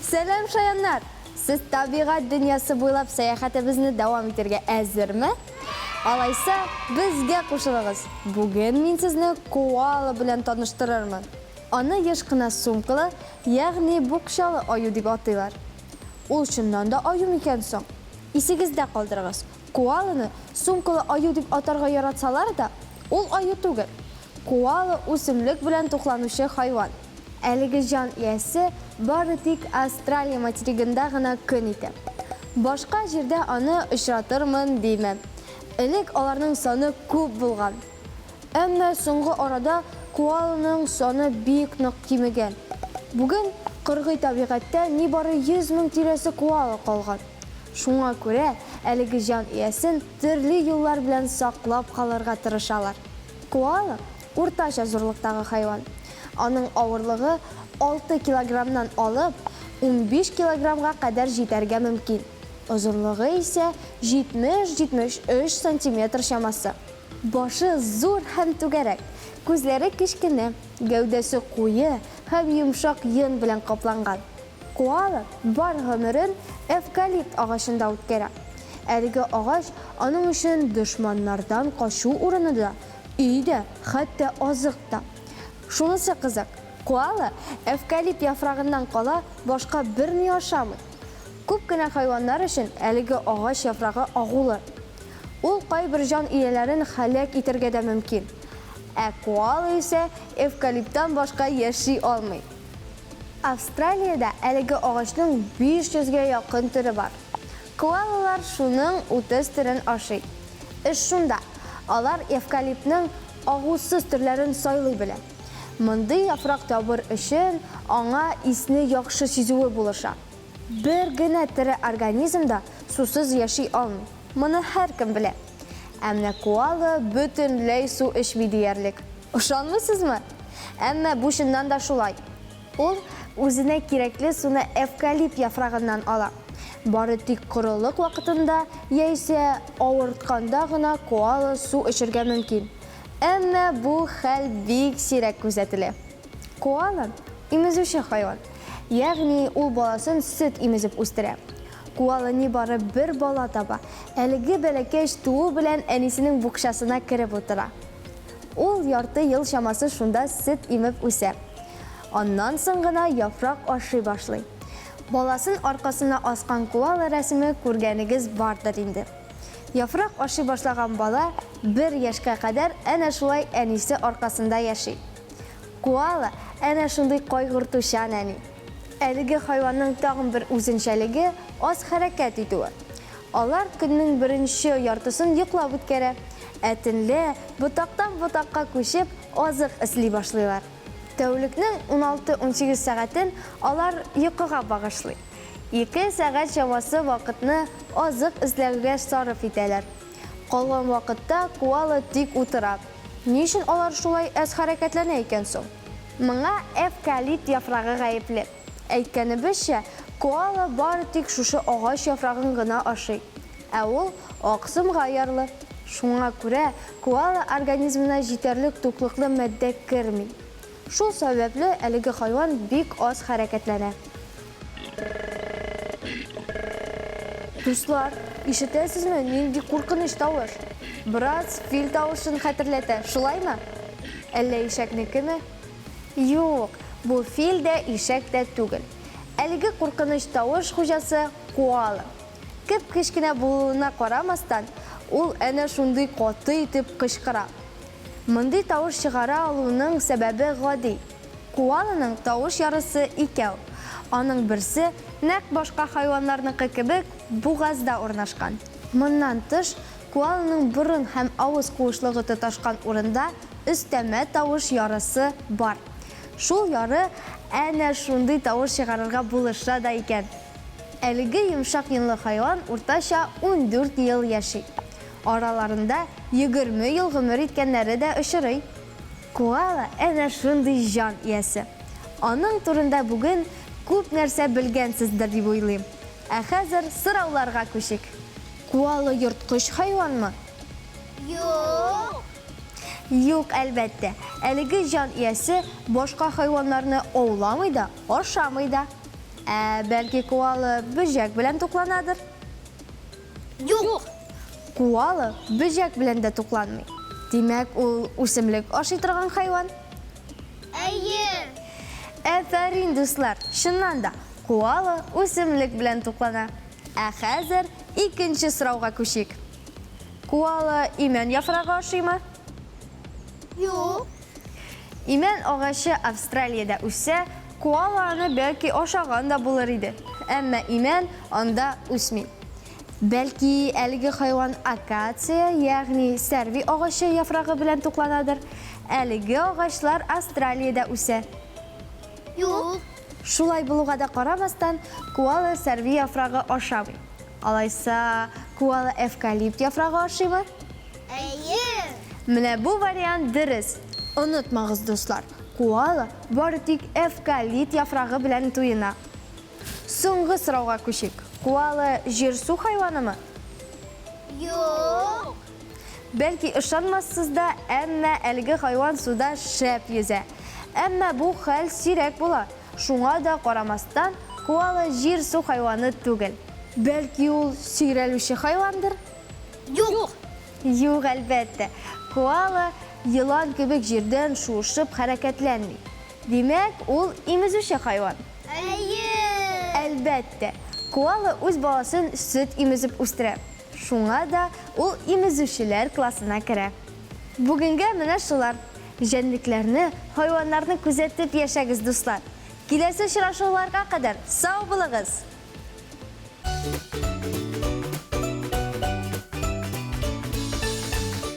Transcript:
Selam şayanlar. Siz tabiat dünyası boylab sayohatimizni davom ettirga әзерме? Алайса, bizga qo'shiling'iz. Bugun men sizni koala bilan tanishtirarman. Uni yoshgina sumkali, ya'ni bo'xshali oyu deb ataylar. U shundan da oyu ekan so'ng. Esingizda qoldirasiz. Koalani sumkali oyu deb atarga yaratsalar-da, u oyu tugul. Koala o'simlik bilan to'qlanuvchi hayvon. Әлеге җан иясе бары тик Австралия материгында гына көн итә. Башка җирдә аны очратырмын димәм. Элек аларның саны күп булган. Әмма соңгы арада коаланың саны бик нык кимегән. Бүген кыргый табигатьтә нибары 100 мең тирәсе коала калган. Шуңа күрә әлеге җан иясен төрле юллар белән саклап калырга тырышалар. Коала уртача зурлыктагы хайван. Аның авырлыгы 6 килограммнан алып 15 килограммга кадәр җитәргә мөмкин. Озынлыгы исә 70-73 сантиметр чамасы. Башы зур һәм түгәрәк, күзләре кечкенә, гәүдәсе куе һәм йомшак йон белән капланган. Коала бар гомерен эвкалипт агачында үткәрә. Әлеге агач аның өчен дошманнардан качу урыны да, өйдә, хәтта азыкта. Шунысы кызык. Коала эвкалипт яфрагыннан кала башка берни ашамый. Күп кенә хайваннар өчен әлеге агач яфрагы агулы. Ул кайбер җан ияләрен һәлак итәргә дә мөмкин. Ә коала исә эвкалипттан башка яши алмый. Австралиядә әлеге агачның 500-гә якын төре бар. Коалалар шуның 30 төрен ашый. Шунда, алар эвкалиптның агусыз төрләрен сайлый белә. Мондый яфрак табыр өчен аңа исне яхшы сизүе булыша. Бер генә тере организмда сусыз яши алмый. Моны һәркем белә. Әмма коала бөтенләй су эчми диярлек. Ышанмыйсызмы? Әмма бу чыннан да шулай. Ул үзенә кирәкле суны эвкалипт яфрагыннан ала. Бары тик корылык вакытында яисә авыртканда гына коала су эчәргә мөмкин. Әмма бу хәл бик сирәк күзәтелә. Коала имезүче хайван. Ягъни ул баласын сөт имезеп үстерә. Коала нибары бер бала таба. Әлеге бәләкәч туу белән әнисенең букчасына кереп утыра. Ул ярты ел чамасы шунда сөт имеп үсә. Аннан соң гына яфрак ашый башлый. Баласын аркасына аскан коала рәсеме күргәнегез бардыр инде. Яфрак ашый башлаган бала 1 яшькә кадәр әнә шулай әнисе аркасында яши. Коала әнә шундый кайгыртучан әни. Әлеге хайванның тагын бер үзенчәлеге аз хәрәкәт итүе. Алар көннең беренче яртысын йоклап үткәрә. Төнлә ботактан ботакка күчеп азык эзли башлыйлар. Тәүлекнең 16-18 сәгатен алар йокыга багышлый. 2 сәгать чамасы вакытны азык эзләүгә сарыф итәләр. Калган вакытта коала тик утыра. Ни өчен алар шулай аз хәрәкәтләнә икән соң? Моңа эвкалипт яфрагы гаепле. Әйткәнебезчә, коала бары тик шушы агач яфрагын гына ашый. Ә ул аксымга ярлы. Шуңа күрә коала организмына җитәрлек туклыклы матдә керми. Шул сәбәпле әлеге хайван бик аз хәрәкәтләнә. Дуслар, ишетәсезме, нинди куркыныч тавыш? Бераз фил тавышын хәтерләтә, шулаймы? Әллә ишәкнекеме? Юк, бу фил дә, ишәк тә түгел. Әлеге куркыныч тавыш хуҗасы коала. Кеп-кечкенә булуына карамастан, ул әнә шундый каты итеп кычкыра. Мондый тавыш чыгара алуның сәбәбе гади. Коаланың тавыш ярысы икәү. Аның берсе нәкъ башка хайваннарныкы кебек бугазда урнашкан. Моннан тыш, коаланың борын һәм авыз куышлыгы тоташкан урында өстәмә тавыш ярысы бар. Шул яры әнә шундый тавыш чыгарырга булыша да икән. Әлеге йомшак йонлы хайван уртача 14 ел яши. Араларында 20 ел гомер иткәннәре дә очрый. Коала әнә шундый җан иясе. Аның турында бүген күп нәрсә белгәнсездер дип уйлыйм. Ә хәзер сорауларга күчик. Коала йырткыч хайванмы? Юк. Yo'q, albatta. Әлеге җан иясе башка хайваннарны ауламый да, ашамый да. Бәлки коала бөҗәк белән тукланадыр? Юк. Коала бөҗәк белән дә тукланмый. Димәк, ул үсемлек ашый торган хайван. Әйе. Афәрин, дуслар, чыннан да коала үсемлек белән туклана. Хәзер икенче сорауга күчик. Коала имән яфрагы ашыймы? Юк. Имән агачы Австралиядә үсә, коала аны бәлки ашаган да булыр иде. Әмма имән анда үсми. Бәлки әлеге хайван акация, ягъни сәрви агачы яфрагы белән тукланадыр. Әлеге агачлар Австралиядә үсә. Юк. Шулай булуга да карамастан, коала сәрви яфрагы ашамый. Алайса, коала эвкалипт яфрагы ашыймы? Әйе. Менә бу вариант дөрес. Онытмагыз, дуслар. Коала бары тик эвкалипт яфрагы белән туена. Соңгы сорауга күчик. Коала җир-су хайванымы? Юк. Бәлки ышанмассыз да, әмма әлеге хайван суда шәп йөзә. Әмма бу хәл сирәк була. Шуңа да карамастан, коала җир-су хайваны түгел. Бәлки ул сөйрәлүче хайвандыр? Юк. Юк, әлбәттә. Коала йылан кебек җирдән шуышып хәрәкәтләнми. Димәк, ул имезүче хайван. Әйе. Әлбәттә, коала үз баласын сөт имезеп үстерә. Шуңа да ул имезүчеләр классына керә. Бүгенгә менә шулар. Җәнлекләрне, хайваннарны күзәтеп яшәгез, дуслар. Киләсе очрашуларга кадәр сау булыгыз.